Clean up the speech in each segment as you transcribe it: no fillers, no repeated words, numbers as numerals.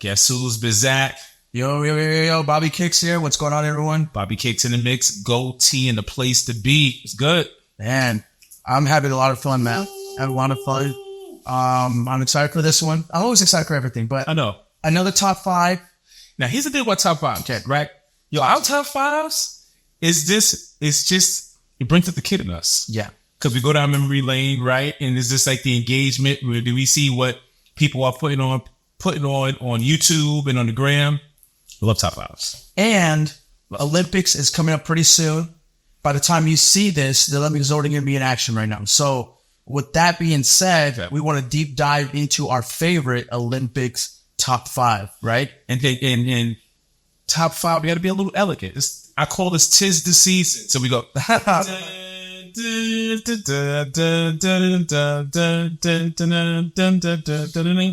Guess who's Bizak? Yo, Bobby Kicks here. What's going on, everyone? Bobby Kicks in the mix. Goatee in the place to be. It's good. Man, I'm having a lot of fun, man. Having a lot of fun. I'm excited for this one. I'm always excited for everything, but I know. Another top five. Now, here's the thing about top five, okay, right? Yo, our top fives is just, it brings up the kid in us. Yeah. Because we go down memory lane, right? And it's just like the engagement where do we see what people are putting on YouTube and on the gram. I love top fives. And the Olympics is coming up pretty soon. By the time you see this, the Olympics is already going to be in action right now. So with that being said, we want to deep dive into our favorite Olympics top five, right? And top five, we got to be a little elegant. I call this "'Tis the Season." So we go.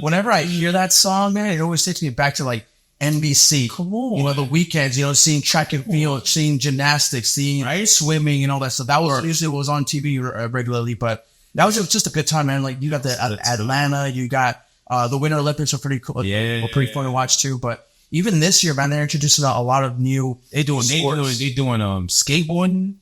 Whenever I hear that song, man, it always takes me back to like NBC. Come on. You know, the weekends, seeing track and field, seeing gymnastics, seeing swimming and all that stuff. That was usually what was on TV regularly, but that was just a good time, man. Like you got the Atlanta, you got the Winter Olympics are pretty cool. Yeah. Were pretty fun to watch too. But even this year, man, they're introducing a lot of new They doing skateboarding,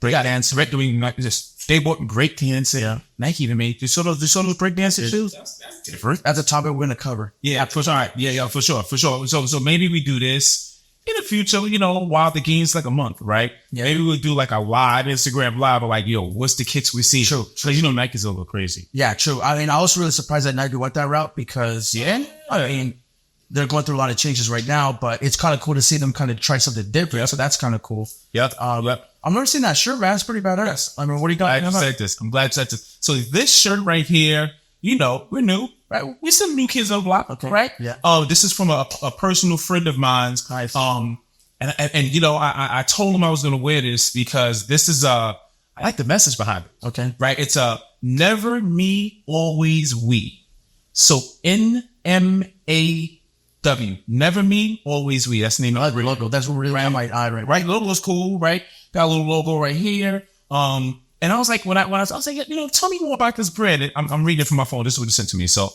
breakdance, doing like just skateboarding, breakdancing. Yeah. Nike even made you saw those breakdancing shoes. That's different. That's a topic we're gonna cover. Yeah, for sure. All right. Yeah, for sure. So maybe we do this in the future. While the game's like a month, right? Yeah. Maybe we'll do like a live Instagram live of like, yo, what's the kicks we see? True. Because Nike's a little crazy. Yeah, true. I mean, I was really surprised that Nike went that route because I mean, they're going through a lot of changes right now, but it's kind of cool to see them kind of try something different. Yep. So that's kind of cool. Yep. I've never seen that shirt, man. It's pretty badass. I mean, what do you got? I'm glad you said this. So this shirt right here, we're new, right? We're some new kids on the block, Okay. right? Yeah. This is from a personal friend of mine's. Nice. And I told him I was going to wear this because this is I like the message behind it. Okay. Right? It's never me, always we. So NMAW, never me, always we. That's the name of the Logo. That's what really ran my eye right. right? Logo's cool, right? Got a little logo right here. And I was like, when I was like, tell me more about this brand. I'm reading it from my phone. This is what it sent to me. So,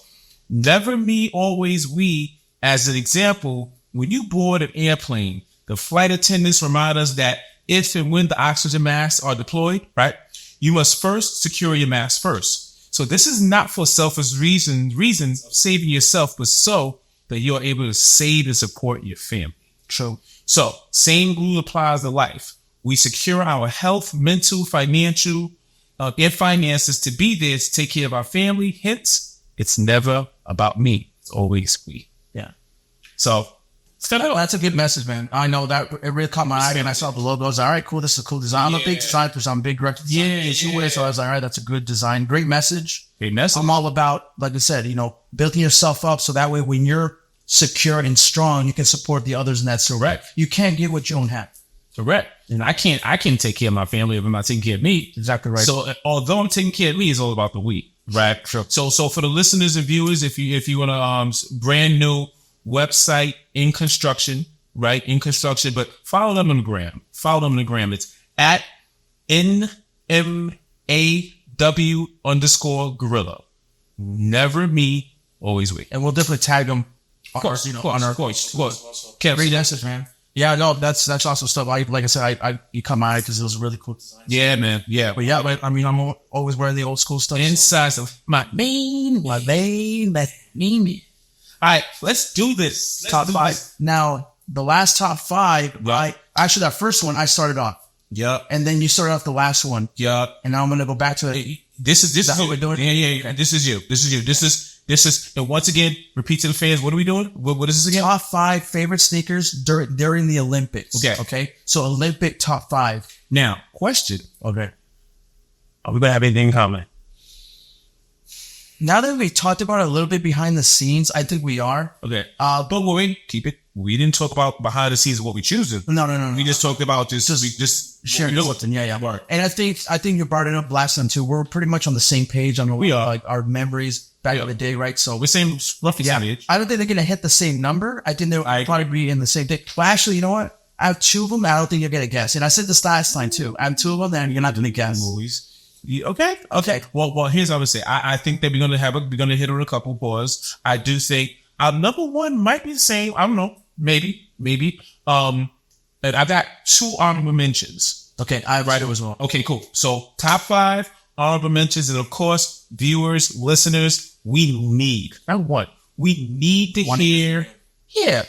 never me, always we. As an example, when you board an airplane, the flight attendants remind us that if and when the oxygen masks are deployed, right, you must first secure your mask first. So this is not for selfish reasons of saving yourself, but so that you're able to save and support your family. True. So, same rule applies to life. We secure our health, mental, financial, and finances to be there to take care of our family. Hence, it's never about me. It's always we. Yeah. So, That's a good message, man. I know that it really caught my eye and I saw the logo. I was like, all right, cool. This is a cool design. I'm a big designer because I'm a big director. So I was like, all right, that's a good design. Great message. I'm all about, like I said, building yourself up so that way when you're secure and strong, you can support the others in that. So Correct. You can't get what you don't have. Correct. And I can take care of my family if I'm not taking care of me. Exactly right. So although I'm taking care of me, it's all about the we. Right. Sure. So for the listeners and viewers, if you want to brand new website in construction, right? In construction, but follow them on the gram. It's at NMAW_gorilla. Never me, always we. And we'll definitely tag them. Of course. Can't read message, man. Yeah, no, that's awesome stuff. Like I said, you caught my eye because it was a really cool design. Yeah, man. Yeah. But yeah, I mean, I'm always wearing the old school stuff. Inside of my vein. All right, let's do this. Top five. Now, the last top five, Right. Actually, that first one, I started off. Yep. And then you started off the last one. Yep. And now I'm going to go back to it. This is how we're doing it? Yeah. This is you. This is, and once again, repeat to the fans, what are we doing? What is this again? Top five favorite sneakers during the Olympics. Okay. So Olympic top five. Now, question. Okay. Are we going to have anything in common? Now that we talked about it a little bit behind the scenes, I think we are. Okay. But wait, keep it. We didn't talk about behind the scenes of what we choose. No. We just talked about just sharing something. Yeah. Right. And I think you brought it up last time too. We're pretty much on the same page on We are. like our memories back in the day, right? So we're same roughly same age. I don't think they're gonna hit the same number. I think they'll probably be in the same thing. Well, actually, you know what? I have two of them. I don't think you're gonna guess. And I said this last time too. I have two of them, and you're not gonna guess. Movies. Okay. Well, here's what I would say. I think that we're gonna hit on a couple pause. I do think Our number one might be the same. I don't know. Maybe. And I got 2 honorable mentions. Okay, I write it as well. Okay, cool. So top 5 honorable mentions, and of course, viewers, listeners, we need. We need to hear. Yeah,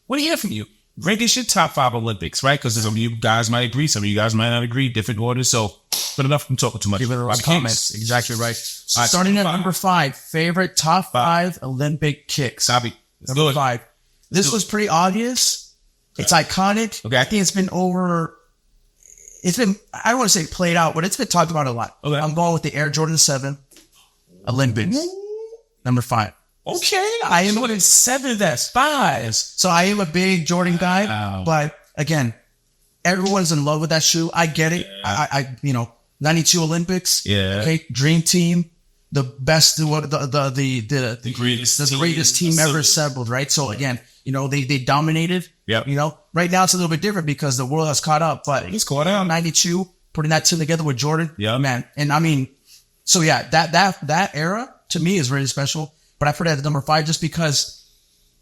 want to hear from you. Rank your top 5 Olympics, right? Because some of you guys might agree, some of you guys might not agree, different orders. So, but enough from talking too much. Give it those comments. Exactly right. Starting at number 5, favorite top 5 Olympic kicks. Number 5. This was pretty obvious. It's iconic. Okay. I think it's been I don't want to say played out, but it's been talked about a lot. Okay. I'm going with the Air Jordan 7 Olympics. Number 5. Okay. I am with 7. That's 5. So I am a big Jordan guy, but again, everyone's in love with that shoe. I get it. I 92 Olympics. Yeah. Okay. Dream team. The best, the greatest team ever assembled, right? So again, they dominated. Yeah. Right now it's a little bit different because the world has caught up, but He's caught up. 92, putting that team together with Jordan. Yeah. Man. And I mean, so yeah, that era to me is really special, but I put it at number 5 just because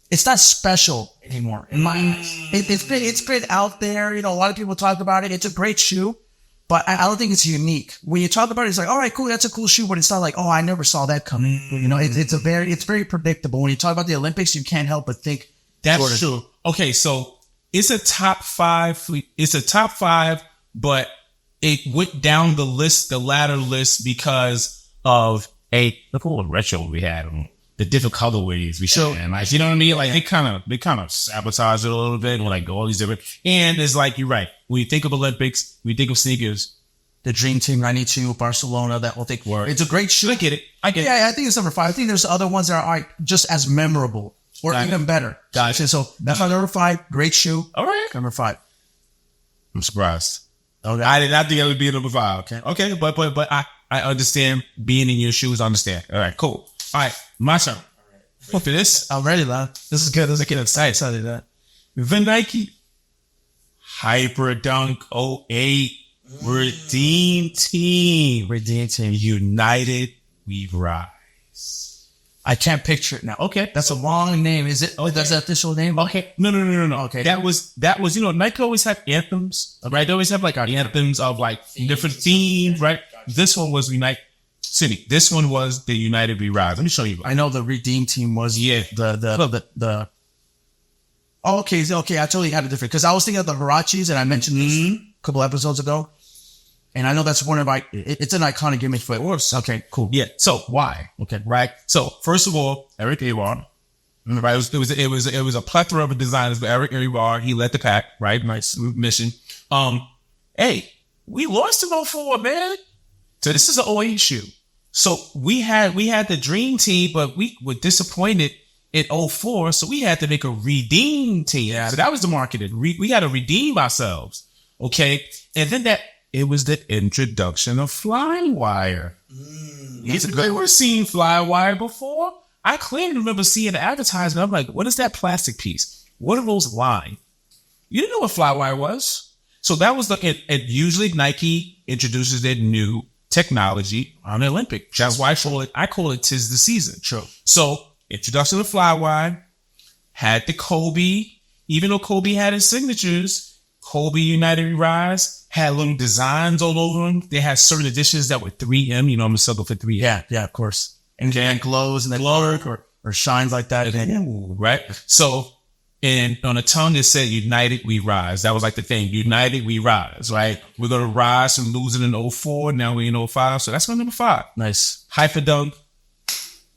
it's not special anymore. In my, it's been out there. A lot of people talk about it. It's a great shoe. But I don't think it's unique. When you talk about it, it's like, all right, cool, that's a cool shoe, but it's not like, oh, I never saw that coming. It's very predictable. When you talk about the Olympics, you can't help but think that's true. Okay, so it's a top 5. It's a top 5, but it went down the ladder list because of look at what retro we had on the different colorways we showed. And like, you know what I mean? Like they kind of sabotage it a little bit, and like all these different. And it's like you're right. When you think of Olympics, we think of sneakers. The Dream Team 92, Barcelona, that whole thing. It's a great shoe. I get it. Yeah, I think it's number 5. I think there's other ones that are just as memorable or even better. Gotcha. So that's my number 5. Great shoe. All right. Number 5. I'm surprised. Okay. I did not think it would be number 5. Okay. But I understand being in your shoes. I understand. All right. Cool. All right. My turn. For this, I'm ready, man. This is good. This is excited. That the Nike Hyper Dunk 08 Redeem Team. United We Rise. I can't picture it now. Okay. That's a long name. Is it? Oh, that's the official name? Okay. No. Okay. That was, Nike always had anthems, right? They always have like anthems of like different themes, right? This one was This one was the United We Rise. Let me show you. I know the Redeem Team was the. Oh, okay. I totally had a different, because I was thinking of the Hirachis, and I mentioned this a couple episodes ago, and I know that's one of it's an iconic gimmick for it. Okay, cool. Yeah. So why? Okay, right. So first of all, Eric Awar. Right. It was a plethora of designers, but Eric Awar, he led the pack. Right. Nice mission. Hey, we lost in 04, man. So this is an 08 shoe. So we had the dream team, but we were disappointed in 04. So we had to make a redeem team. Yeah. So that was the marketing. We got to redeem ourselves. Okay. And then it was the introduction of Flywire. They were seeing Flywire before. I clearly remember seeing the advertisement. I'm like, what is that plastic piece? What are those lines? You didn't know what Flywire was. So that was and usually Nike introduces their new technology on the Olympic. That's why I call it tis the season. True. So introduction to Flywire, had the Kobe, even though Kobe had his signatures, Kobe United We Rise had little designs all over them. They had certain editions that were 3M, I'm a sucker for 3M. Yeah, of course. And then glows and then or shines like that. Right. So, and on the tongue, it said United We Rise. That was like the thing. United We Rise, right? We're going to rise from losing in 04. Now we're in 05. So that's my number 5. Nice. Hyper Dunk,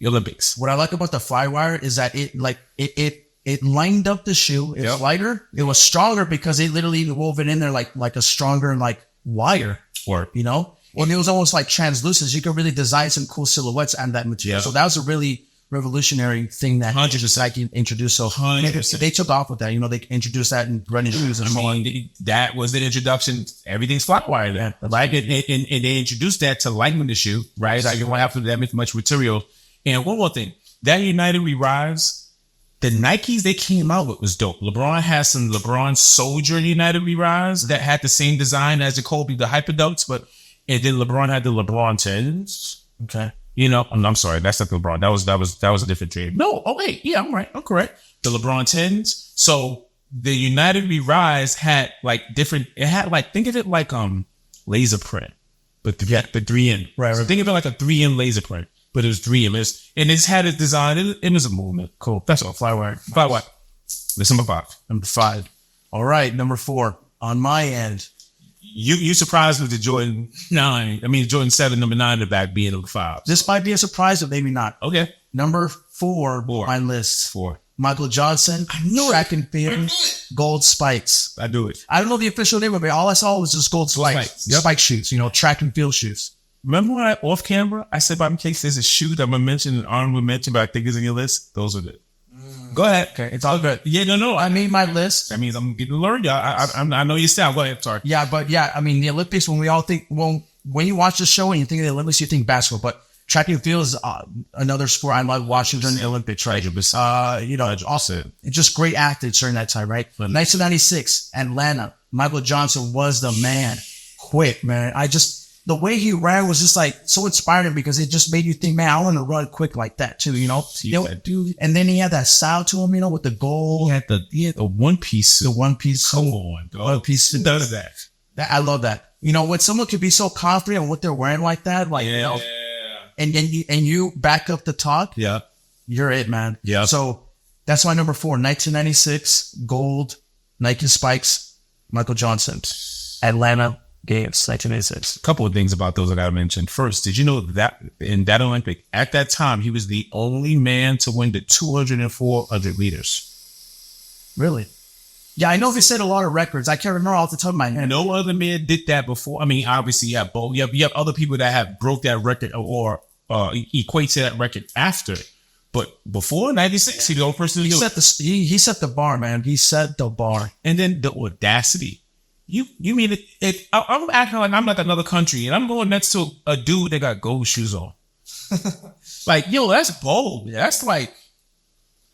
Olympics. What I like about the Flywire is that it lined up the shoe. It's lighter. It was stronger because it literally wove it in there like a stronger wire. Or, And it was almost like translucent. You could really design some cool silhouettes on that material. Yeah. So that was a really revolutionary thing that 100% Nike introduced. So 100%. They took off with that. They introduced that in running shoes. That was the introduction. Everything's Flywire then. Like, and they introduced that to lighten the shoe, right? Like, you don't have to that much material. And one more thing, that United We Rise, the Nikes they came out with was dope. LeBron has some LeBron Soldier United We Rise that had the same design as the Kobe, the Hyper Dunks, and then LeBron had the LeBron 10s. Okay. You know, I'm sorry, that's not the LeBron. That was a different trade. No, oh wait, yeah, I'm right. I'm correct. The LeBron 10s. So the United We Rise had like different. It had like, think of it like laser print, but the 3M. Right. Think of it like a 3M laser print, but it was 3M. And it's had a design. It was a movement. Cool. That's all. Flywire. That's number 5. Number 5. All right, number 4 on my end. You surprised with the Jordan 9. I mean, Jordan 7, number 9 in the back being number 5. This might be a surprise, but maybe not. Okay. Number 4 on my list. 4. Michael Johnson. I knew track and field. Gold spikes. I do it. I don't know the official name of it. All I saw was just gold spikes. Yep. Spike shoes, track and field shoes. Remember when off camera, I said, in case there's a shoe that I'm going to mention, an honorable mention, but I think is in your list? Those are it. Go ahead. Okay, it's all good. Yeah, no. I made my list. That means I'm getting to learn, y'all. I know your style. Go ahead. Sorry. Yeah, but I mean, the Olympics, when we all think, when you watch the show and you think of the Olympics, you think basketball. But track and field is another sport I love watching during the Olympics, right? Also, just great athletes during that time, right? 1996, Atlanta. Michael Johnson was the man. Quick, man. The way he ran was just like so inspiring because it just made you think, man, I want to run quick like that too, That dude. And then he had that style to him, with the gold. He had the one piece. The one piece. Come on, dog. One piece. None of that. I love that. When someone could be so confident in what they're wearing like that, and you back up the talk, you're it, man. Yeah. So that's my number 4, 1996 gold Nike spikes, Michael Johnson, Atlanta Games, 1986. A couple of things about those that I mentioned. First, did you know that in that Olympic, at that time, he was the only man to win the 200 and 400 meters? Really? Yeah, I know he set a lot of records. I can't remember off the top of my head. No other man did that before. I mean, obviously, you have both. You have other people that have broke that record or equate to that record after. But before 96, he the only person he set the bar, man. He set the bar. And then the audacity. You mean it? I'm acting like I'm like another country, and I'm going next to a dude that got gold shoes on. Like, that's bold. That's like,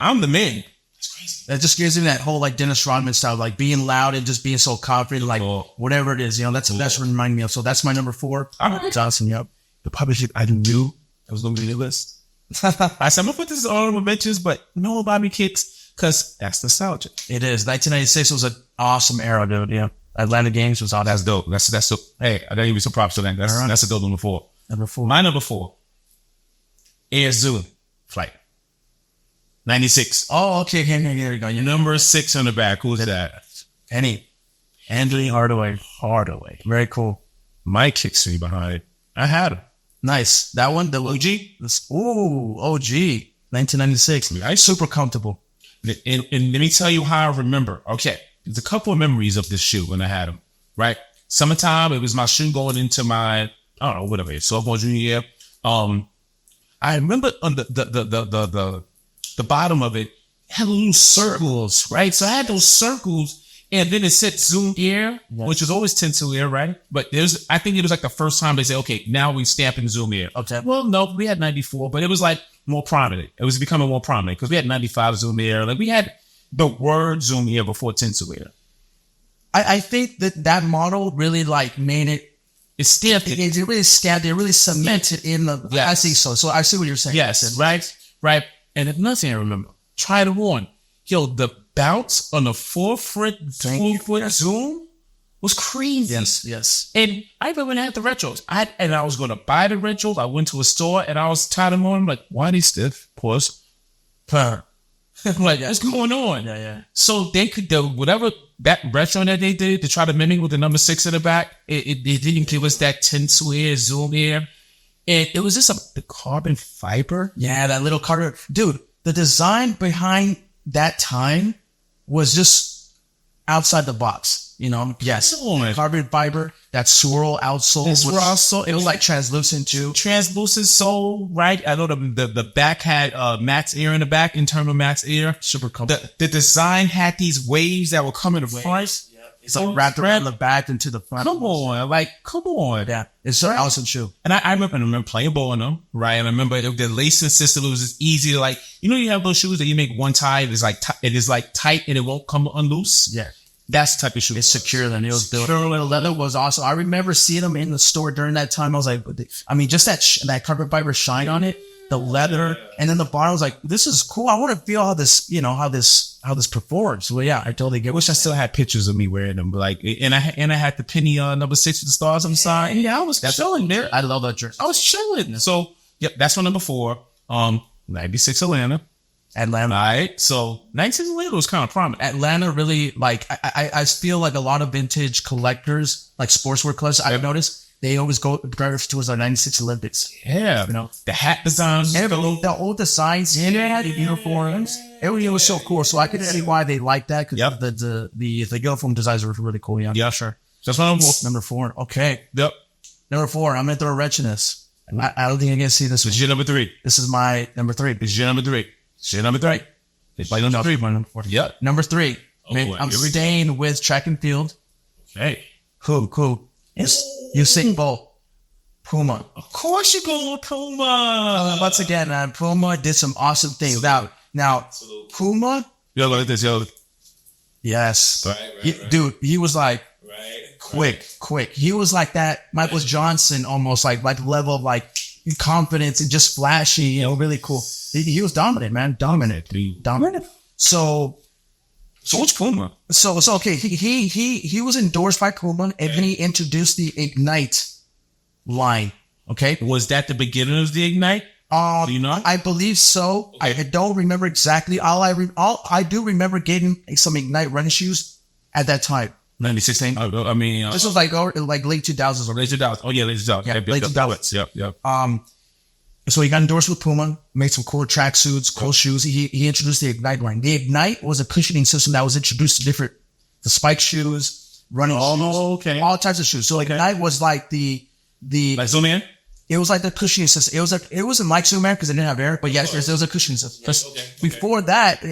I'm the man. That's crazy. That just gives him that whole like Dennis Rodman style, like being loud and just being so confident, like whatever it is, that's what reminding me of. So that's my number 4. Johnson. Yep. The publisher I knew I was going to be the list. I said I'm gonna put this on honorable mentions, but no Bobby Kicks because that's nostalgia. It is. 1996 was an awesome era, dude. Yeah. Atlanta Games was all that's dope. That's dope. Hey, I gotta give you some props to that. That's a dope number 4. Number 4. My number 4. Air Zoom Flight. 96. Oh, okay. Here we go. Your number 6 on the back. Who's that? Anthony Hardaway. Very cool. My Kickstory behind it. I had him. Nice. That one, the OG. OG. 1996. Nice. Super comfortable. And let me tell you how I remember. Okay. There's a couple of memories of this shoe when I had them, right? Summertime, it was my shoe going into my, I don't know, whatever, sophomore, junior year. I remember on the bottom of it had little circles, right? So I had those circles, and then it said Zoom Air, which was always Tinsel Air, right? But I think it was like the first time they said, okay, now we stamping Zoom Air. Okay. Well, no, we had 94, but it was like more prominent. It was becoming more prominent because we had 95 Zoom Air. Like we had the word Zoom Air before Tinsel Air. I think that model really like made it. It stamped it. It really stamped it. It really cemented in the. Yes. I think so. So I see what you're saying. Yes, right. And if nothing, I remember. Try it on. The bounce on the 4-foot Zoom was crazy. Yes. And I remember when I had the retros. I was going to buy the retros. I went to a store and I was tired of them on. I'm like, why are they stiff? Pause. Like, what's going on? Yeah. So they could do whatever that retro that they did to try to mimic with the number 6 in the back. It didn't give us that Tinsel Air, Zoom Air. And it was just the carbon fiber. Yeah, that little carbon. Dude, the design behind that time was just outside the box. Yes. Carbon fiber, that swirl outsole. It was like translucent too. Translucent sole, right? I know the back had Max Air in the back, internal Max Air. Super comfortable. The design had these waves that were coming in the front. Yeah. It's like wrapped around the back into the front. Come on. Yeah. It's an awesome shoe. And I remember playing ball in them, right? And I remember the lacing system was just easy to you have those shoes that you make one tie, it is like tight and it won't come unloose. Yeah. That's the type of shoe. It's secure than it was built. Secure. The leather was awesome. I remember seeing them in the store during that time. I was like, I mean, just that carbon fiber shine on it, the leather, and then the bar. I was like, this is cool. I want to feel how this, how this performs. Well, yeah, I totally get. I wish I still had pictures of me wearing them, but like, and I had the penny number 6 with the stars on the side. Yeah, I was chilling there. I love that jersey. I was chilling. So, yep, that's my number 4. 96 Atlanta. All right. So 96 Atlanta was kind of prominent. Atlanta really, like, I feel like a lot of vintage collectors, like sportswear collectors, I've noticed, they always go towards our 96 Olympics. Yeah. The hat designs. Yeah, the old designs. Yeah, they had the uniforms. Everything was so cool. So I could see why they liked that, because the uniform designs were really cool. Yeah, sure. That's my number 4. Okay. Yep. Number 4, I'm going to throw a wrench in this. I don't think I can see this. This is your number 3. This is my number 3. This is your number 3. Shit, number 3. It's my number 3. My number 4. Yep. Number 3. Oh, Man, I'm staying with track and field. Hey. Cool. It's Usain Bolt. Puma. Of course you go with Puma. Once again, Puma did some awesome things. Now, Puma. Yo, look at this, yo. Yes. Right. Dude, he was like, quick. He was like that Michael Johnson, almost like level of like confidence and just flashy, really cool. He was dominant, man. Dominant. So what's Puma? So okay. He was endorsed by Puma, and then he introduced the Ignite line. Okay. Was that the beginning of the Ignite? Do you know? I believe so. Okay. I don't remember exactly. I do remember getting some Ignite running shoes at that time. 2016. I mean, this was like late 2000s or late 2000s. Oh yeah, late 2000s. Yeah, late 2000s. Yep. So he got endorsed with Puma, made some cool tracksuits, cool shoes. He introduced the Ignite line. The Ignite was a cushioning system that was introduced to the spike shoes, running shoes, all types of shoes. So Ignite was like the like zoom in. It was like the cushioning system. It wasn't like zoom in because it didn't have air, but yes, there was a cushioning system. Before that,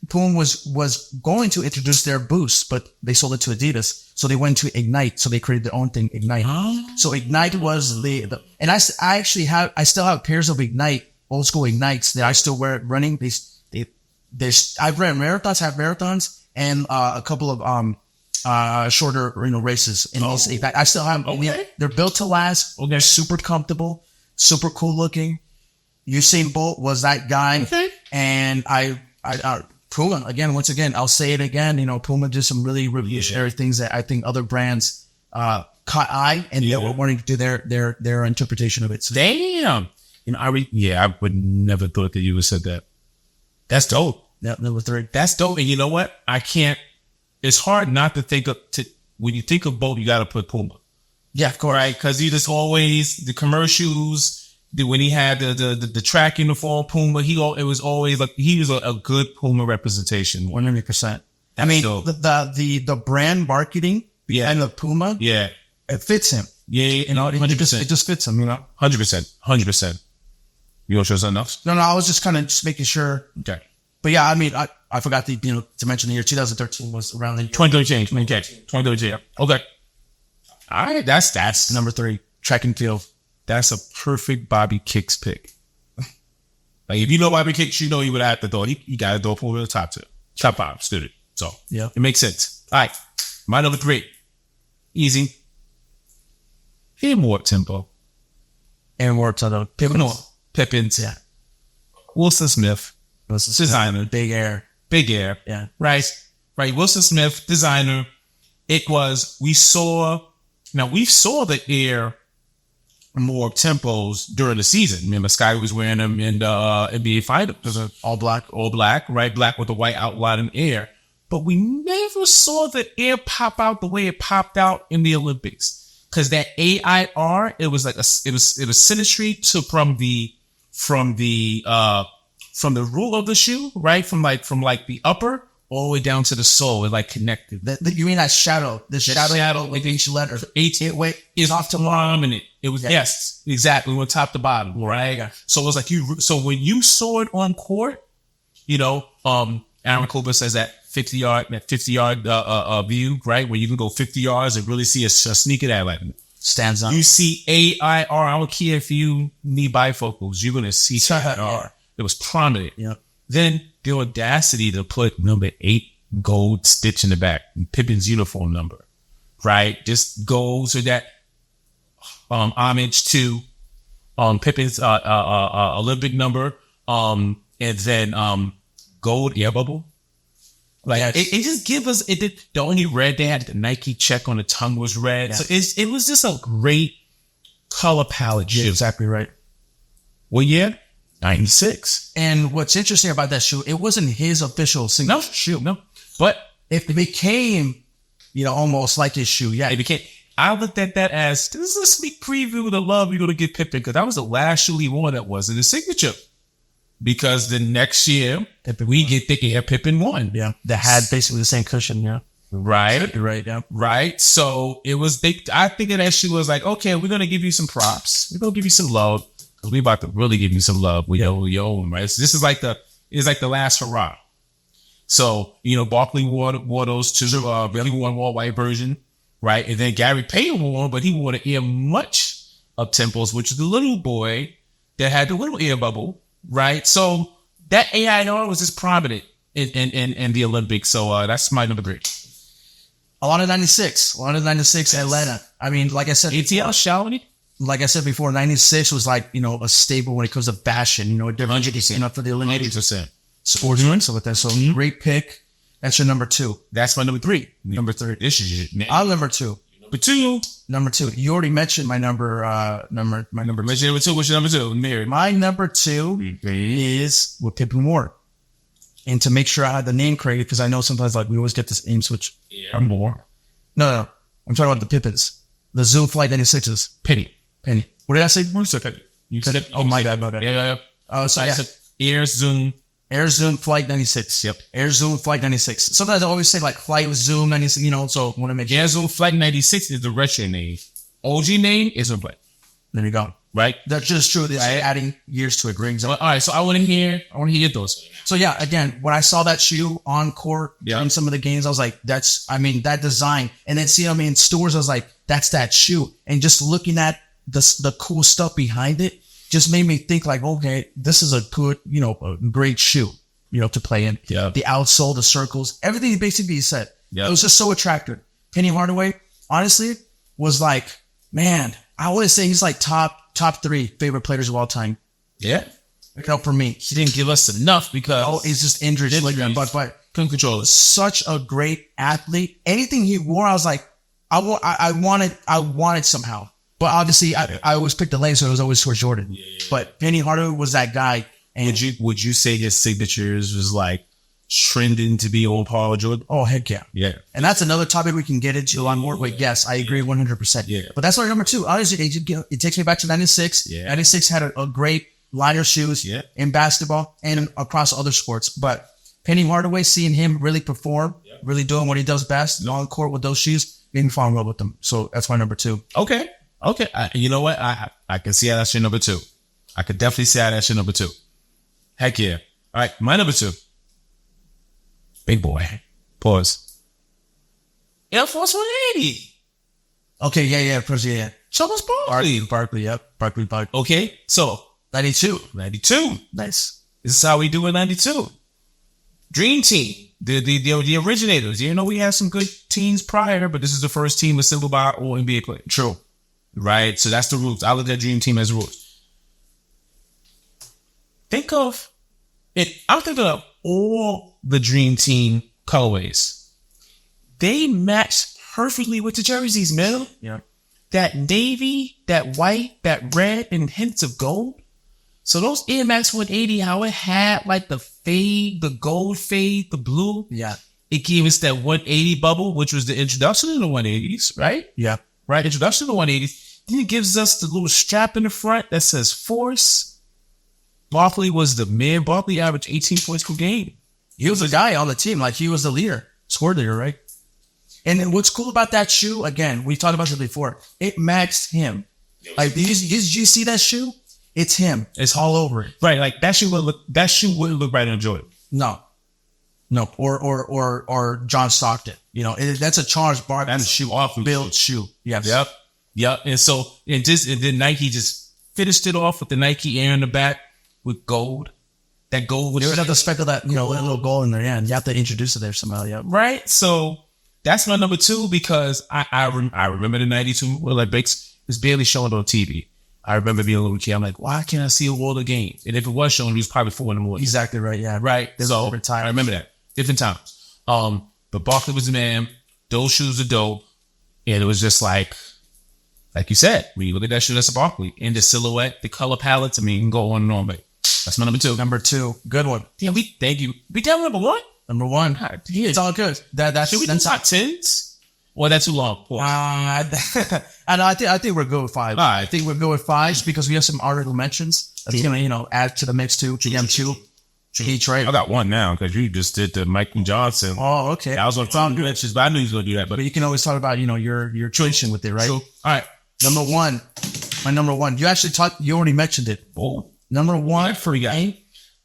Puma was going to introduce their Boost, but they sold it to Adidas. So they went to Ignite. So they created their own thing, Ignite. So Ignite was and I still have pairs of Ignite, old school Ignites that I still wear running. I've ran marathons, have marathons, and a couple of shorter races. And I still have them. They're built to last. They're super comfortable, super cool looking. Usain Bolt was that guy. And Puma, once again, I'll say it again. Puma did some really revolutionary things that I think other brands caught eye, and they were wanting to do their interpretation of it. So, damn. I would never thought that you would said that. That's dope. Yeah, number 3. That's dope. And you know what? It's hard not to think when you think of Bolt, you got to put Puma. Yeah, of course. Right? Because you just always, the commercials, when he had the track uniform, Puma, it was always like he was a good Puma representation. 100%. I mean, the brand marketing and the Puma, it fits him. Yeah, 100%. It just fits him, 100%. You want to show something else? No, I was just kind of making sure. Okay. But yeah, I mean, I forgot to mention the year 2013 was around the year. 2013. Okay. 2013. Okay. All right. That's number 3, track and field. That's a perfect Bobby Kicks pick. Like if you know Bobby Kicks, you know he would have to throw. He got to throw for the top 5 student. So it makes sense. All right, my number 3, easy. And warp tempo. And warp tempo. Pippins. Yeah. Wilson Smith. Designer. Big Air. Yeah. Right. Wilson Smith, designer. We saw the Air more tempos during the season. Remember, Sky was wearing them in the NBA Finals. All black, right? Black with the white outline in Air. But we never saw the Air pop out the way it popped out in the Olympics. Because that AIR, it was like it was symmetry from the rule of the shoe, right? From the upper all the way down to the sole. It like connected. You mean that shadow? The shadow with each letter. Is off to bottom in it. It was yes, exactly. We went top to bottom, right? So it was like so when you saw it on court, Aaron Cooper says that 50 yard view, right? Where you can go 50 yards and really see a sneaker that like stands out. You see AIR. I don't care if you need bifocals, you're gonna see AIR. It was prominent. Yeah. Then the audacity to put number 8 gold stitch in the back, Pippen's uniform number, right? Just gold so that homage to Pippen's Olympic number, and then gold air bubble. Like it just give us it did the only red they had the Nike check on the tongue was red. Yeah. So it was just a great color palette shoe. Yeah, exactly right. What year? 96. And what's interesting about that shoe, it wasn't his official signature shoe. No. But it became, almost like his shoe. Yeah. It became. I looked at that as this is a sneak preview of the love we're gonna give Pippen, because that was the last shoe he wore that wasn't his signature. Because the next year we get the Air Pippen 1. Yeah. That had basically the same cushion, yeah. Right. Right, yeah. Right. So it was I think that shoe was like, okay, we're gonna give you some props. We're gonna give you some love. Because we about to really give you some love with your own, right? So this is like the last hurrah. So, Barkley wore those two, really wore a white version, right? And then Gary Payton wore, but he wore the ear much up tempos, which is the little boy that had the little ear bubble. Right, so that AIR was just prominent in the Olympics. So that's my number 3. Alana 96 Atlanta. I mean, like I said, ATL shouting. Like I said before, 96 was like a staple when it comes to fashion. 100% for the Olympics. 100% sportsman. So with that, great pick. That's your number 2. That's my number 3. Number 3. This is it. I'm number 2. Number 2. You already mentioned my number. My number. Mention number 2. What's your number 2? Mary. My number 2 is with Pippen wore. And to make sure I had the name correct, because I know sometimes we always get this name switch. Yeah. More. No. I'm talking about the Pippins. The Zoom Flight 96s. Penny. What did I say? You said it. You said it? Oh, my bad. Yeah. Oh, so yeah. Air Zoom Flight 96. Yep. Air Zoom Flight 96. Sometimes I always say Flight with Zoom 96, so I want to make sure. Air Zoom Flight 96 is the retro name. OG name is a Flight. There you go. Right? That's just true. They're adding years to it. All right, so I want to hear those. So yeah, again, when I saw that shoe on court in some of the games, I was like, that design. And then seeing them in stores, I was like, that's that shoe. And just looking at the cool stuff behind it, just made me think okay, this is a good, a great shoe, to play in. Yeah. The outsole, the circles, everything basically you said. Yeah. It was just so attractive. Penny Hardaway, honestly, was man, I would say he's top 3 favorite players of all time. Yeah. For me. He didn't give us enough because he's just injured. But couldn't control it. Such a great athlete. Anything he wore, I was like, I wanted somehow. But obviously, I always picked the lane, so it was always towards Jordan. Yeah. But Penny Hardaway was that guy. And would you say his signatures was trending to be on par with Jordan? Oh, heck yeah. Yeah. And that's another topic we can get into on more. Wait, yes, I agree 100%. Yeah. But that's our number 2. Honestly, it takes me back to 96. Yeah. 96 had a great line of shoes in basketball and across other sports. But Penny Hardaway, seeing him really perform, really doing what he does best on court with those shoes, made me fall in love with them. So that's my number 2. Okay. You know what? I can see how that's your number 2. I could definitely see how that's your number 2. Heck yeah. All right. My number 2. Big boy. Pause. Air Force 180. Okay. Yeah. Charles Barkley. Barkley. Yep. Barkley. Okay. So 92. Nice. This is how we do in 92. Dream Team. The originators. We had some good teams prior, but this is the first team assembled by all NBA players. True. Right? So that's the roots. I look at Dream Team as roots. Think of it. I'm thinking of all the Dream Team colorways. They match perfectly with the jerseys, man. Yeah. That navy, that white, that red, and hints of gold. So those Air Max 180, how it had the fade, the gold fade, the blue. Yeah. It gave us that 180 bubble, which was the introduction to the 180s, right? Yeah. Right? Introduction to the 180s. Then it gives us the little strap in the front that says Force. Barkley was the man. Barkley averaged 18 points per game. He was the guy on the team. He was the leader. Score leader, right? And then what's cool about that shoe, again, we talked about this before, it matched him. Did you see that shoe? It's him. It's all over it. Right, that shoe wouldn't look right on Jordan. No. Or John Stockton. That's a Charles Barkley. That's a shoe off built shoe. Yes. Yep. And then Nike just finished it off with the Nike Air in the back with gold. that gold with You would have to speckle that, you know, little gold in there. Yeah, and you have to introduce it there somehow. Yeah. right. So that's my number 2 because I remember the 92 Olympics. It was barely showing on TV. I remember being a little kid. I'm like, why can't I see a world of games? And if it was showing, it was probably 4 in the morning. Exactly right. Yeah. Right. So different time. I remember that. Different times. But Barkley was the man. Those shoes are dope. And it was just like you said, when you look at that shoe, that's a Barkley. And the silhouette, the color palettes, I mean, you can go on and on, but that's my number 2. Number 2. Good one. Yeah, thank you. We down number 1? Number 1. It's all good. Should we do top 10s? Or that's too long? I think we're good with 5. All right. I think we're good with 5 because we have some honorable mentions that's going to, you know, add to the mix too. GM2. Trade. I got one now because you just did the Michael Johnson. Oh, okay. I was on found mentions, but I knew he was going to do that. But you can always talk about, you know, your choice with it, right? So, all right. Number 1. My number 1. You actually you already mentioned it. Oh. Number 1. I forgot.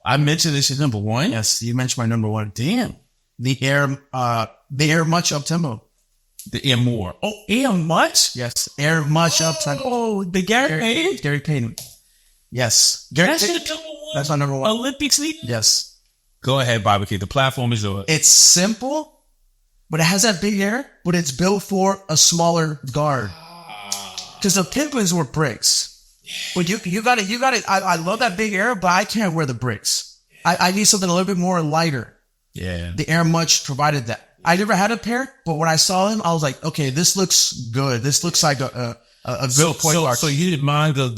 I mentioned this as number 1. Yes, you mentioned my number 1. Damn. The Air Much Up Tempo. The Air More. Oh, Air Much? Yes. Air Much Up Tempo. Oh, the Gary Payton? Gary Payton. Yes. That's your number 1? That's my number 1. Olympic sleep? Yes. Go ahead, Barbecue. The platform is yours. It's simple, but it has that big air, but it's built for a smaller guard. Because the Pippins were bricks. But you got it. I love that big air, but I can't wear the bricks. I need something a little bit more lighter. Yeah. The Air Much provided that. I never had a pair, but when I saw them, I was like, okay, this looks good. This looks like a good point guard. So you didn't mind the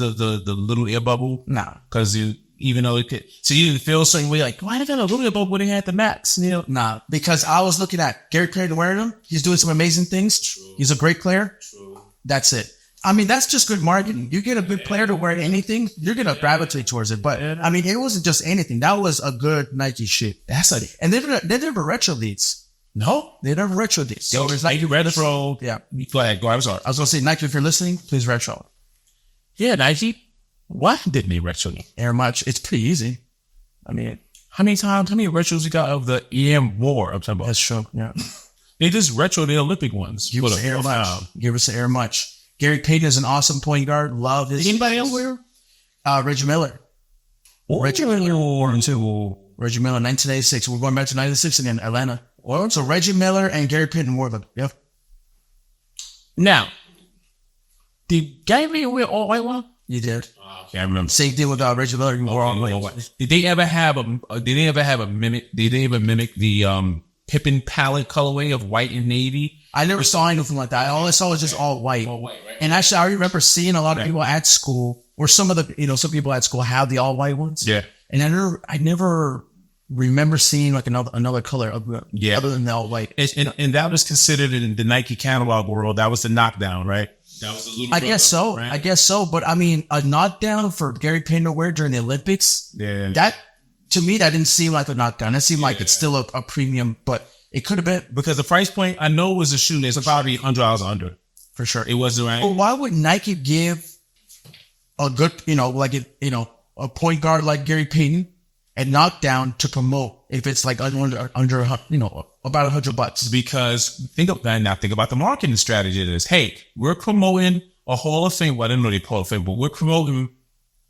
little air bubble? Nah. Because even though it could, so you didn't feel a certain way, like, why did I have a little air bubble when they had the max? You know? Nah, because I was looking at Gary Payton wearing them. He's doing some amazing things. True. He's a great player. True. That's it. I mean, that's just good marketing. You get a good player to wear anything, you're going to gravitate towards it. But I mean, it wasn't just anything. That was a good Nike shit. And they never retro these. No, they never retro these. So it's Nike retro. Yeah. Go ahead. Go. I'm sorry. I was going to say, Nike, if you're listening, please retro. Yeah, Nike. Why didn't they retro me? Air Much. It's pretty easy. I mean, how many retros you got of the EM War? I'm talking about. That's true. Yeah. They just retro the Olympic ones. Give us Air Much. Give us the Air Much. Gary Payton is an awesome point guard. Love his. Anybody else wear? Reggie Miller. Reggie Miller, 1986. We're going back to 1996 again, Atlanta. So Reggie Miller and Gary Payton wore them. Yep. Now, did Gary Payton wear all white one? You did. I remember. Same thing with Reggie Miller. You wore all white. Did they ever have a mimic? Did they ever mimic the Pippen palette colorway of white and navy? I never saw anything like that. All I saw was just all white. All white, right? And actually, I remember seeing a lot of people at school, or some people at school have the all white ones. Yeah. And I never remember seeing like another color other than the all white. And that was considered in the Nike catalog world. That was the knockdown, right? That was the little I guess so. Right? I guess so. But I mean, a knockdown for Gary Payton to wear during the Olympics. Yeah. That to me, that didn't seem like a knockdown. It seemed like it's still a premium, but. It could have been. Because the price point, I know, was a shoe that's probably $100 under. For sure. It wasn't right. But why would Nike give a good, a point guard like Gary Payton a knockdown to promote if it's like under about $100? Because think about the marketing strategy of this. Hey, we're promoting a Hall of Fame. Well, I didn't know they Hall of Fame, but we're promoting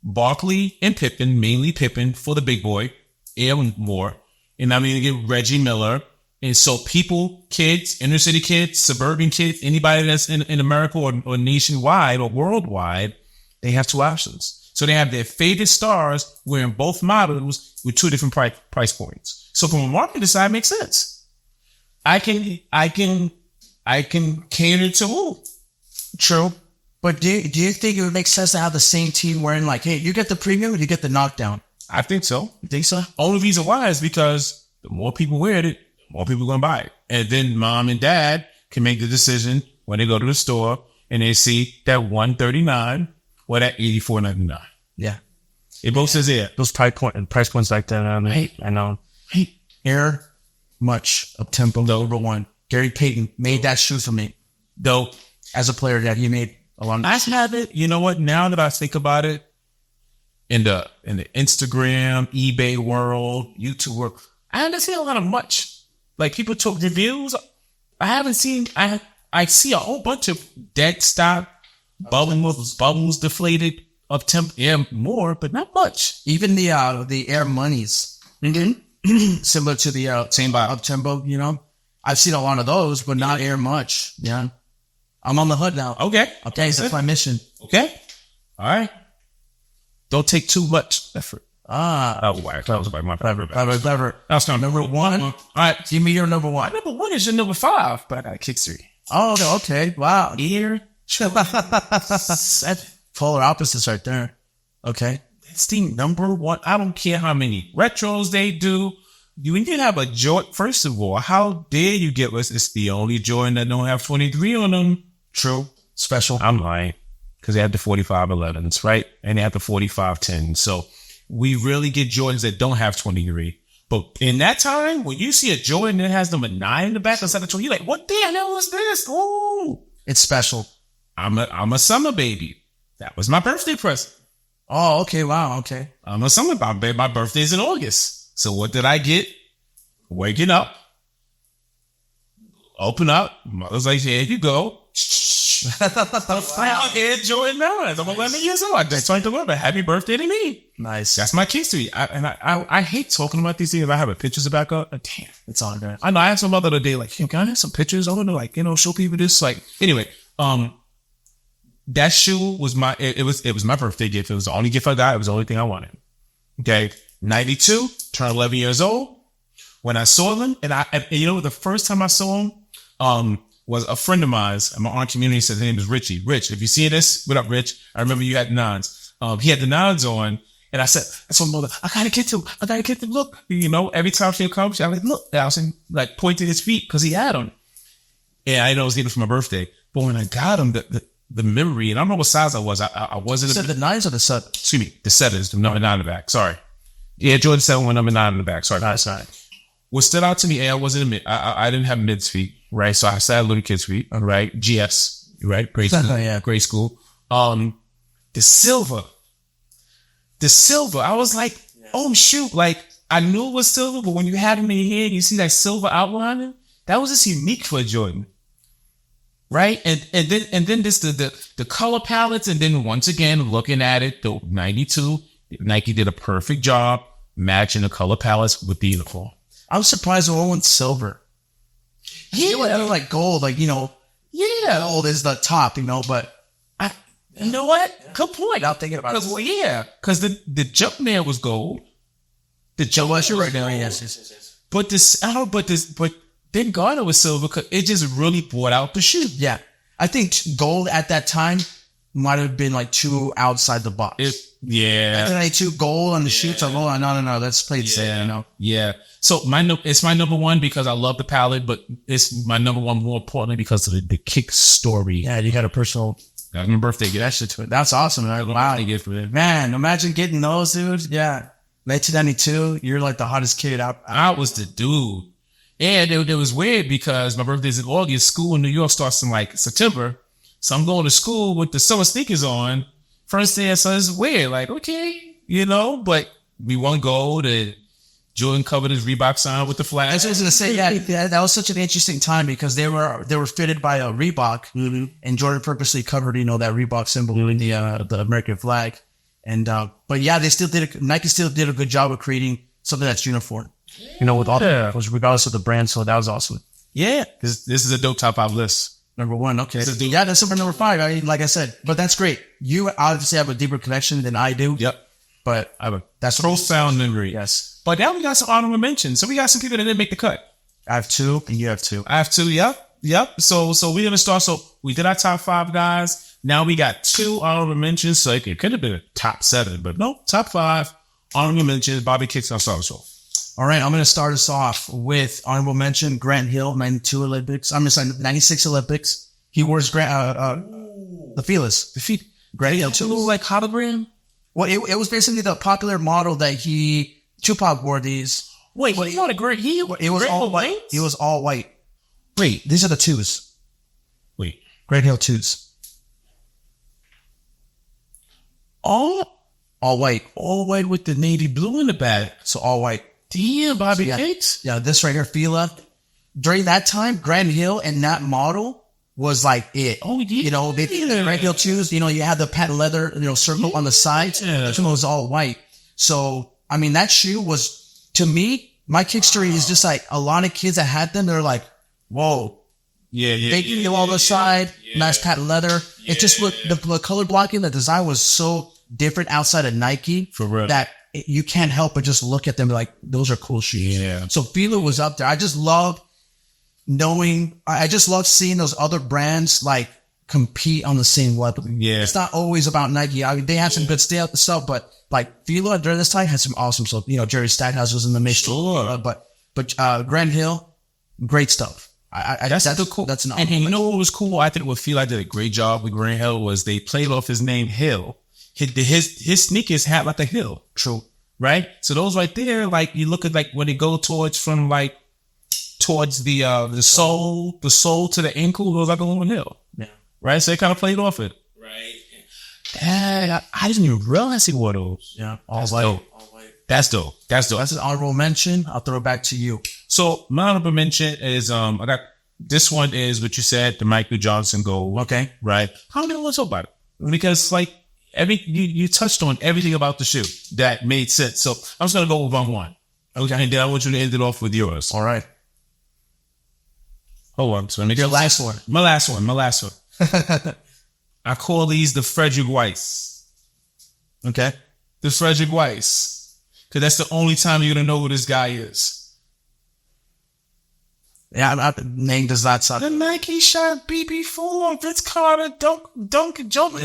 Barkley and Pippen, mainly Pippen for the big boy, and more. And I'm going to get Reggie Miller. And so kids, inner city kids, suburban kids, anybody that's in America or nationwide or worldwide, they have 2 options. So they have their favorite stars wearing both models with 2 different price points. So from a marketing side, it makes sense. I can cater to who? True. But do you think it would make sense to have the same team wearing like, hey, you get the premium or you get the knockdown? I think so. You think so? Only reason why is because the more people wear it, more people are going to buy it. And then mom and dad can make the decision when they go to the store and they see that $139 or that $84.99. Yeah. It both says there. Those price points like that. I know. Hey, Air Much of Tempo number 1. Gary Payton made that shoe for me. Though, as a player that he made a lot. I have it. You know what? Now that I think about it, in the Instagram, eBay world, YouTube world, I haven't seen a lot of much. Like people took reviews. I haven't seen. I see a whole bunch of dead stock, bubbles deflated up temp air more, but not much. Even the Air Moneys, similar to the Same vibe. up tempo. You know, I've seen a lot of those, but not Air much. Yeah, I'm on the hood now. Okay. Okay, so that's my mission. Okay. All right. Don't take too much effort. Ah, That was about my favorite. clever. That's not Number one. All right. Give me your number one. Number one is your number 5, but I got Kickstory. Oh, okay. Wow. Here. That's polar opposites right there. Okay. It's the number one. I don't care how many retros they do. You can have a Jordan. First of all, how dare you get us? It's the only Jordan that don't have 23 on them. True. Special. I'm lying. Because they have the 4511s, right? And they have the 4510s. So we really get Jordans that don't have 23. But in that time, when you see a Jordan that has number 9 in the back instead of 20, you're like, what the hell is this? Oh, It's special. I'm a summer baby. That was my birthday present. Oh, okay. Wow. Okay. I'm a summer baby. My birthday's in August. So what did I get? Waking up. Open up. Mother's like, here you go. I'm here Jordan Melons. I'm 11 years old. I tried to remember. Happy birthday to me. Nice. That's my Kickstory. I hate talking about these things. I have a pictures to back up. Damn. It's on there. I know. I asked my mother the other day, like, can I have some pictures? I want to, like, show people this. Like, anyway, that shoe was it was my birthday gift. It was the only gift I got. It was the only thing I wanted. Okay. 92, turned 11 years old. When I saw them, and the first time I saw them, was a friend of mine in my aunt community. Said his name is Richie. Rich, if you see this, what up, Rich? I remember you had the nines. He had the nines on, and I told my mother, I gotta get to look. Every time she'll come, I was like, look. I was like pointing his feet because he had them. And I didn't know it was getting for my birthday. But when I got him, the memory, and I don't know what size I was. I wasn't. You said the 9s or the 7? Excuse me, the 7s, the number 9 in the back. Sorry. Yeah, Jordan 7 with number 9 in the back. Sorry. That's right. What stood out to me, I wasn't a mid. I didn't have mids feet, right? So I started little kids feet, right? GS, right? Grade school. Yeah. Grade school. The silver. I was like, oh shoot. Like, I knew it was silver, but when you had them in your head, you see that silver outlining, that was just unique for a Jordan. Right? And then this, the color palettes. And then once again, looking at it, the 92, Nike did a perfect job matching the color palettes with the uniform. I was surprised the one went silver. Yeah. It was like gold, like, Yeah. gold is the top, but you know what? Good point. I'm thinking about it. Because the Jumpman was gold. The Jump was right now, yes. But then Garner was silver because it just really brought out the shoe. Yeah. I think gold at that time might have been like too outside the box. And too gold on the shoots. I'm like, no, let's play it safe, Yeah. So it's my number one because I love the palette, but it's my number one more importantly because of the Kickstory. Yeah, you got a personal. That's my birthday gift. That shit to it. That's awesome. Wow. Gift for it. Man, imagine getting those, dude. Yeah. 1992, you're like the hottest kid out. I was the dude. And it was weird because my birthday's in August. School in New York starts in like September. So I'm going to school with the summer sneakers on. First day, so it's weird. Like, okay, but we won gold and Jordan covered his Reebok sign with the flag. I was going to say, that was such an interesting time because they were fitted by a Reebok, and Jordan purposely covered, that Reebok symbol in the American flag. And, but yeah, Nike still did a good job of creating something that's uniform, with all regardless of the brand. So that was awesome. Yeah. This is a dope top 5 list. Number 1, okay. Yeah, that's number 5. I mean, like I said, but that's great. You obviously have a deeper connection than I do. Yep. But that's profound memory. Yes. But now we got some honorable mentions. So we got some people that didn't make the cut. I have 2, and you have 2. I have 2. Yep. So we're gonna start. So we did our top 5 guys. Now we got 2 honorable mentions. So it could have been a top 7, but no, top 5 honorable mentions. Bobby Kicks on Star Show. All right, I'm going to start us off with honorable mention, Grant Hill, 92 Olympics. 96 Olympics. He wears the Feelers. The feet. Grant Hill, too. Like hologram? Well, it was basically the popular model that Tupac wore these. Wait, he wore a great heel? It was all white. It was all white. Wait, these are the 2s. Wait. Grant Hill 2s. All white. All white with the navy blue in the back. So all white. Damn, Bobby Kicks. Yeah, this right here, Fila. During that time, Grant Hill and that model was like it. Oh, yeah. You know, they Grant Hill shoes, you know, you had the patent leather, you know, circle on the sides. Yeah. It was all white. So, I mean, that shoe was, to me, my Kickstory is just like a lot of kids that had them. They're like, whoa. Yeah. They give you all the side, nice patent leather. It just looked, the color blocking, the design was so different outside of Nike For real. that you can't help but just look at them like, those are cool shoes. Yeah. So Fila was up there. I just love knowing, I just love seeing those other brands like compete on the same level. Yeah. It's not always about Nike. I mean, they have some good stuff, but like Fila during this time had some awesome stuff. You know, Jerry Stackhouse was in the mix. Sure. But Grant Hill, great stuff. That's the cool. That's an and you know what was cool? I think what Fila did a great job with Grant Hill was they played off his name Hill. His sneakers had like a hill. True. Right? So those right there, like you look at like when they go towards the sole to the ankle, goes like a little hill. Yeah. Right? So they kind of played off it. Right. Dang, I didn't even realize he wore those. Yeah. That's dope. That's dope. That's an honorable mention. I'll throw it back to you. So my honorable mention is I got this one is what you said, the Michael Johnson goal. Okay. Right? How do you want to talk about it? Because like you touched on everything about the shoe that made sense. So I'm just gonna go with one. Okay, and then I want you to end it off with yours. All right. Hold on. So Your last one. My last one. I call these the Frederick Weiss. Okay? The Frederick Weiss. Because that's the only time you're going to know who this guy is. Yeah, name does not sound. The Nike shot BB4, Vince Carter, don't get over.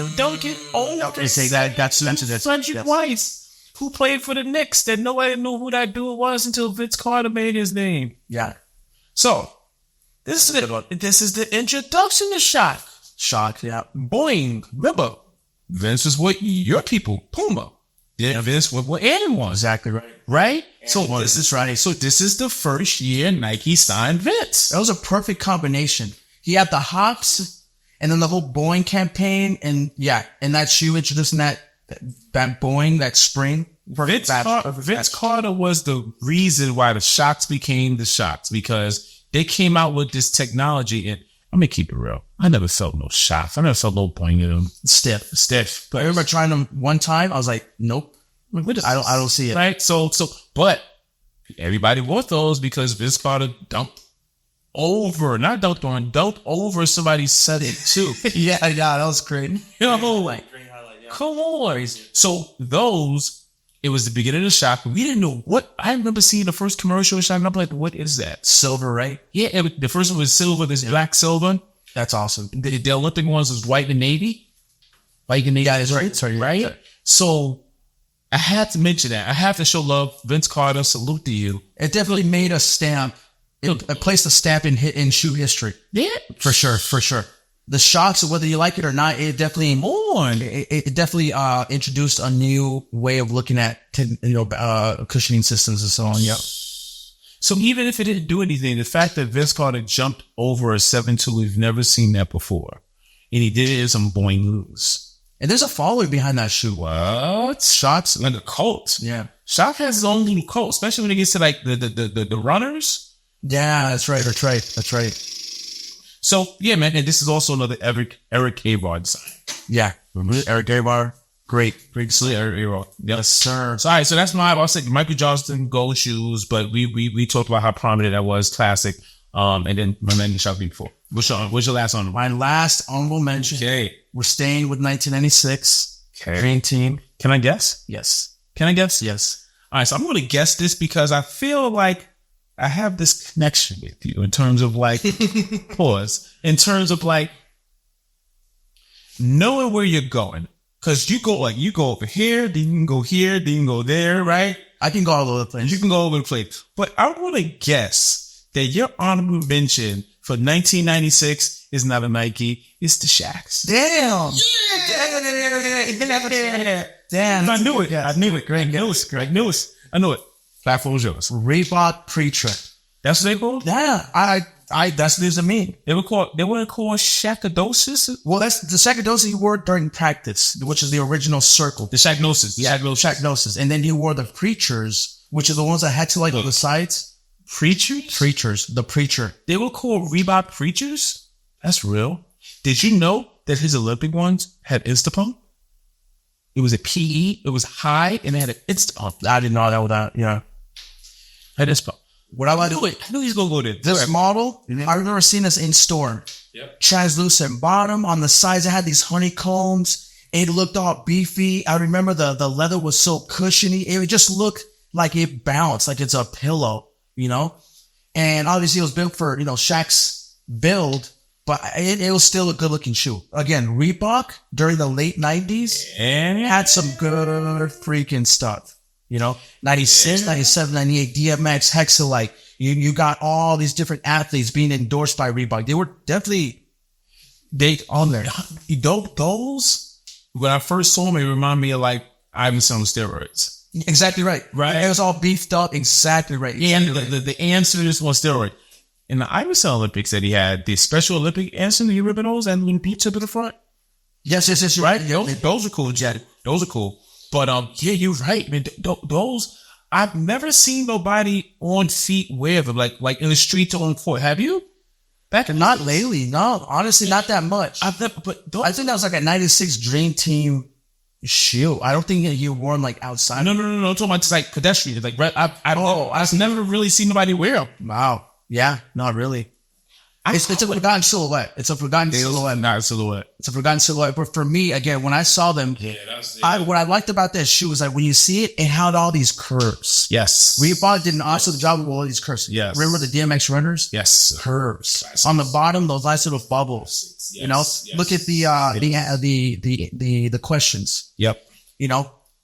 They say that's sensitive. Frederick Weiss, who played for the Knicks, that nobody knew who that dude was until Vince Carter made his name. Yeah. So, this is the introduction to Shock. Shock, yeah. Boing. Remember, Vince is what your people, Puma. Yeah, Vince what anyone. Exactly right. Right? So this is right. So this is the first year Nike signed Vince. That was a perfect combination. He had the hops and then the whole Boeing campaign and that shoe introducing that Boeing, that spring. Vince Carter was the reason why the Shocks became the Shocks, because they came out with this technology, and I'm gonna keep it real. I never felt no shots. I never felt no Boeing in them. Stiff. But I remember trying them one time. I was like, nope. I don't see it. Right? But everybody bought those because Vince Carter dumped over somebody's setting too. yeah, that was great. You know, come on. So those, it was the beginning of the Shock. We didn't know what. I remember seeing the first commercial of Shock, and I'm like, what is that? Silver, right? Yeah, the first one was silver, this black silver. That's awesome. The Olympic ones was white and navy. White and navy. Yeah, that's right. Sorry, right? So I had to mention that. I have to show love. Vince Carter, salute to you. It definitely made a stamp. It placed a stamp in shoe history. Yeah. For sure. The Shocks, whether you like it or not, it definitely introduced a new way of looking at cushioning systems and so on. Yep. So even if it didn't do anything, the fact that Vince Carter jumped over a 7.2, we've never seen that before, and he did it in some Boeing moves. And there's a following behind that shoe. What? Shock's like a cult. Yeah. Shock has his own little cult, especially when it gets to like the runners. Yeah, that's right. So yeah, man, and this is also another Eric Avar design. Yeah. Eric Avar. Great. See, Eric Avar. Yes, sir. So, all right, so that's I'll say Michael Johnston gold shoes, but we talked about how prominent that was, classic. And then my man Shock before. What's your last honorable? My last honorable mention. Okay. We're staying with 1996. Okay. Green Team. Can I guess? Yes. Can I guess? Yes. All right, so I'm going to guess this because I feel like I have this connection with you in terms of like, in terms of like knowing where you're going. Because you go over here, then you can go here, then you can go there, right? I can go all over the place. You can go over the place. But I want to guess that your honorable mention for 1996 is not a Nike, it's the Shacks. Damn. Damn. I knew it. Greg. I knew it. Platform's yours. Reebok Preacher. That's what they called? Yeah. That's what it mean. They weren't called Shackadosis? Well, that's the Shackadosis he wore during practice, which is the original circle. The Shacknosis. Yeah, Shacknosis. And then he wore the Preachers, which are the ones that had to like the sides. Preachers? Preachers. The Preacher. They were called Reebok Preachers? That's real. Did you know that his Olympic ones had Instapump? It was a PE. It was high, and it had an Instapump. I didn't know that was that. Yeah. Had Instapump. What I like I knew he's gonna go there. this model, I remember seeing this in store. Yep. Translucent bottom. On the sides, it had these honeycombs. It looked all beefy. I remember the leather was so cushiony. It just looked like it bounced, like it's a pillow, you know? And obviously it was built for, Shaq's build, but it was still a good looking shoe. Again, Reebok during the late 90s had some good freaking stuff. 96, 97, 98, DMX, Hexalite. You got all these different athletes being endorsed by Reebok. They were definitely on there. Those, when I first saw them, it reminded me of like Iverson on steroids. Exactly right. Right. It was all beefed up. Exactly right. And the answers on steroid. In the Iverson Olympics that he had, the Special Olympic answer, the ribbon nose and the beat tip in the front. Yes, Right? Yep. Those are cool, Jed. Those are cool. But yeah, you're right, man. Those, I've never seen nobody on feet wear them, like in the streets or on court. Have you? Not lately. No, honestly, not that much. I've never, but I think that was like a 96 Dream Team shoe. I don't think you wore them like outside. no. I'm talking about just like pedestrian. Like, I've never really seen nobody wear them. Wow. Yeah, not really. It's a forgotten silhouette. It's a forgotten silhouette. Not a silhouette. It's a forgotten silhouette. But for me, again, when I saw them, what I liked about that shoe was like when you see it, it had all these curves. Yes. Reebok did an awesome job with all these curves. Yes. Remember the DMX runners? Yes. Curves. On the bottom, those nice little bubbles. Yes. Look at the questions. Yep.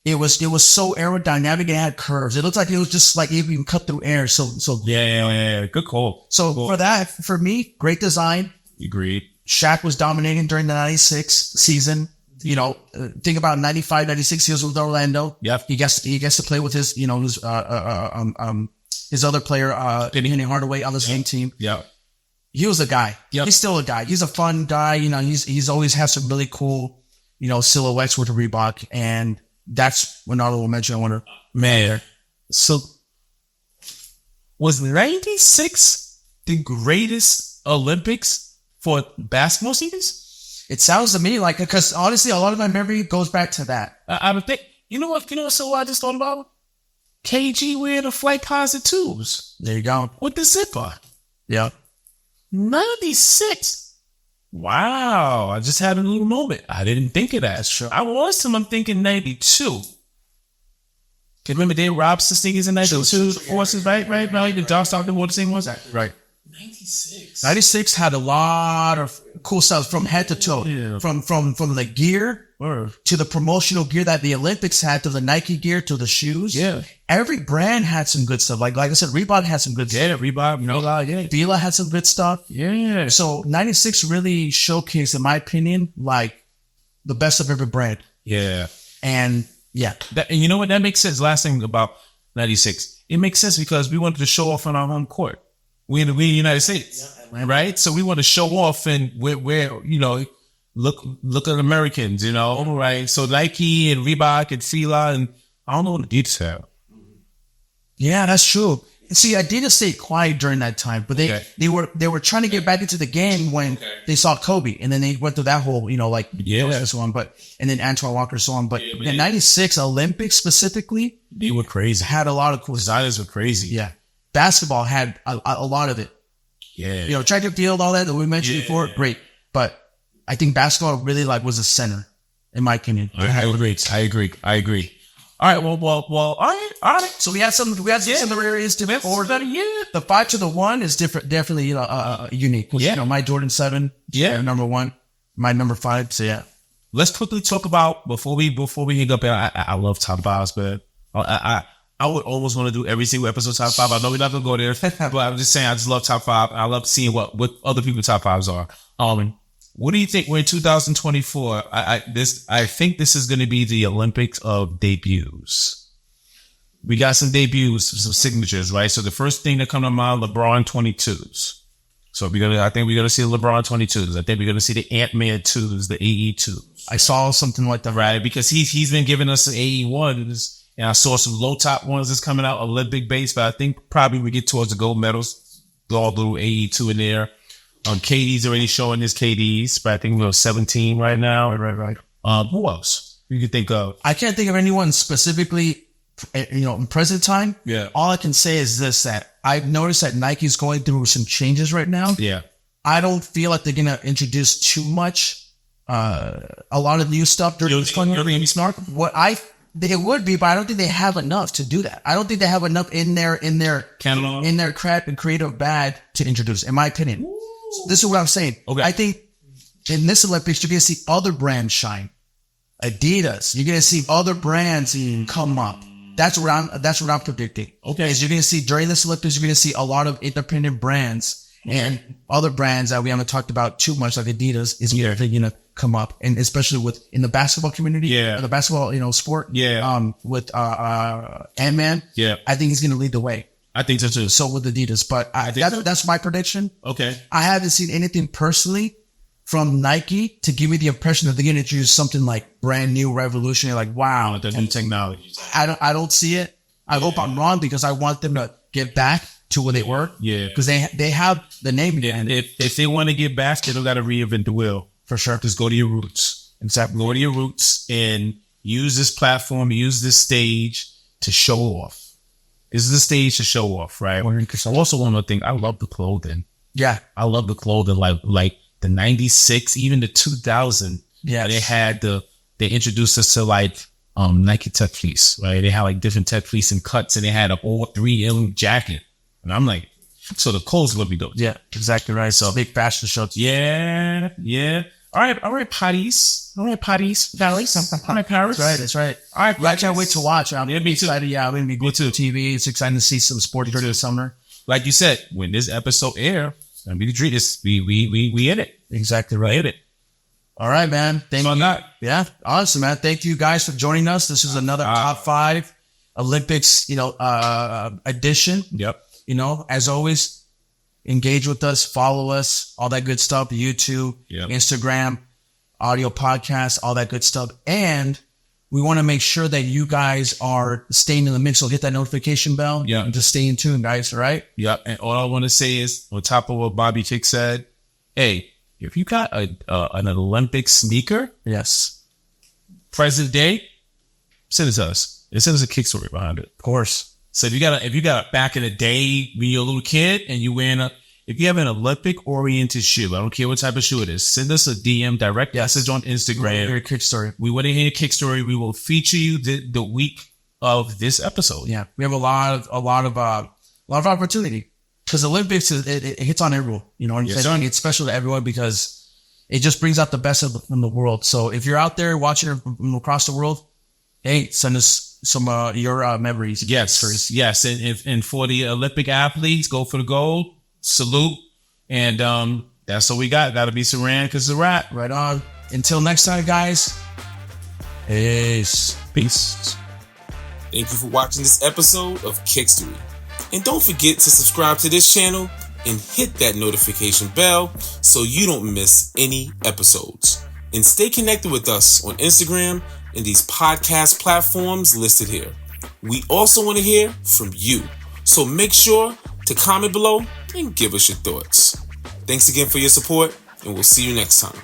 It was so aerodynamic. It had curves. It looked like it was just like it even cut through air. So Yeah. Good call. So cool. for me, great design. Agreed. Shaq was dominating during the 96 season. Think about 95, 96 years with Orlando. Yep. He gets to play with his other player, Penny Hardaway on the same team. Yeah. He was a guy. Yep. He's still a guy. He's a fun guy. He's always had some really cool, silhouettes with the Reebok. And that's another one mention I want to Man. So was 96 the greatest Olympics for basketball seasons? It sounds to me like, because honestly, a lot of my memory goes back to that. I would think, so I just thought about KG wearing the Flight Closet tubes There you go. with the zipper. Yeah. 96. Wow. I just had a little moment. I didn't think of that. That's true. I was I'm thinking 92. Can remember Dave Robson sneakers in 92? Horses, right? The Dark Stockton wore the same ones? Right. 96. 96 had a lot of cool stuff from head to toe. Yeah. From the gear to the promotional gear that the Olympics had, to the Nike gear, to the shoes. Yeah. Every brand had some good stuff. Like I said, Reebok had some good stuff. Yeah, Reebok, Yeah. Fila had some good stuff. Yeah. So 96 really showcased, in my opinion, like the best of every brand. Yeah. And yeah. And you know what? That makes sense. Last thing about 96. It makes sense because we wanted to show off on our home court. We in the United States, right? So we want to show off and where look at Americans, right? So Nike and Reebok and Fila and I don't know what Adidas have. Yeah, that's true. See, Adidas stayed quiet during that time, but they were trying to get back into the game when they saw Kobe, and then they went through that whole, so on. And then Antoine Walker, so on. But the '96 Olympics specifically, They were crazy. had a lot of cool. Designers were crazy. Yeah, basketball had a lot of it. Yeah. Track and field, all that we mentioned before, great. But I think basketball really was the center, in my opinion. I agree. All right. Well. All right. So we had some areas to it. Or the 5 to the 1 is different, definitely unique. Which, my Jordan 7, number 1, my number 5. So yeah, let's quickly talk about before we hang up. I love top fives, but I would almost want to do every single episode top 5. I know we're not gonna go there, but I'm just saying I just love top 5. I love seeing what other people's top 5s are. What do you think? We're in 2024. I think this is going to be the Olympics of debuts. We got some debuts, some signatures, right? So the first thing that come to mind, LeBron 22s. So I think we're gonna see the LeBron 22s. I think we're gonna see the Ant-Man 2s, the AE 2s. I saw something like that, right? Because he's been giving us the AE 1s, and I saw some low top ones that's coming out Olympic base. But I think probably we get towards the gold medals, all little AE 2 in there. KD's already showing his KDs, but I think we're 17 right now. Right. Who else you could think of? I can't think of anyone specifically, in present time. Yeah. All I can say is this, that I've noticed that Nike's going through some changes right now. Yeah. I don't feel like they're going to introduce too much, a lot of new stuff. You're going to be smart? It would be, but I don't think they have enough to do that. I don't think they have enough in their catalog, in their creative bag to introduce, in my opinion. So this is what I'm saying. Okay. I think in this Olympics, you're going to see other brands shine. Adidas, you're going to see other brands come up. That's what I'm predicting. Okay. Is you're going to see during this Olympics, you're going to see a lot of independent brands and other brands that we haven't talked about too much, like Adidas, is going to come up, and especially in the basketball community, the basketball, sport, with Ant-Man, I think he's going to lead the way. I think so too. So with Adidas, but that's my prediction. Okay. I haven't seen anything personally from Nike to give me the impression that they're going to introduce something like brand new, revolutionary, like wow, the new technology. I don't see it. I hope I'm wrong, because I want them to get back to where they were. Yeah. Because they have the name again. If they want to get back, they don't got to reinvent the wheel. For sure. Just go to your roots. Exactly. Go to your roots and use this platform, use this stage to show off. This is the stage to show off, right? Also, one more thing, I love the clothing. Yeah. I love the clothing, like the 96, even the 2000. Yeah. They introduced us to Nike Tech Fleece, right? They had like different Tech Fleece and cuts, and they had an all 3M jacket. And I'm like, so the clothes look dope. Yeah, exactly right. So big fashion shows. Yeah. All right, Paris. All right, Paris. That's right. All right, I can't wait to watch. I'm excited. Yeah, I'm going to be good too. TV. It's exciting to see some sports during the summer. Like you said, when this episode air, it's gonna be the treat. We in it. Exactly right. We in it. All right, man. Thank you. Yeah, awesome, man. Thank you guys for joining us. This is another top 5 Olympics, edition. Yep. As always, engage with us, follow us, all that good stuff. YouTube, Instagram, audio podcast, all that good stuff. And we want to make sure that you guys are staying in the mix. So hit that notification bell. Yeah. And just stay in tune, guys. All right. Yep. And all I want to say is, on top of what Bobby Kick said, hey, if you got an Olympic sneaker, yes, present day, send it to us. It sends us a Kickstory behind it. Of course. So if you got a back in the day when you're a little kid and you wearing if you have an Olympic oriented shoe, I don't care what type of shoe it is, send us a DM, direct message on Instagram. Your Kickstory. We want to hear your Kickstory. We will feature you the week of this episode. Yeah, we have a lot of opportunity, because Olympics it hits on everyone. You know what I'm saying? It's special to everyone because it just brings out the best in the world. So if you're out there watching from across the world, hey, send us some your memories. Yes. And for the Olympic athletes, go for the gold. Salute. And that's what we got. That'll be Saran, because it's a wrap. Right on. Until next time, guys. Peace. Thank you for watching this episode of Kickstory. And don't forget to subscribe to this channel and hit that notification bell so you don't miss any episodes. And stay connected with us on Instagram and these podcast platforms listed here. We also want to hear from you. So make sure to comment below and give us your thoughts. Thanks again for your support, and we'll see you next time.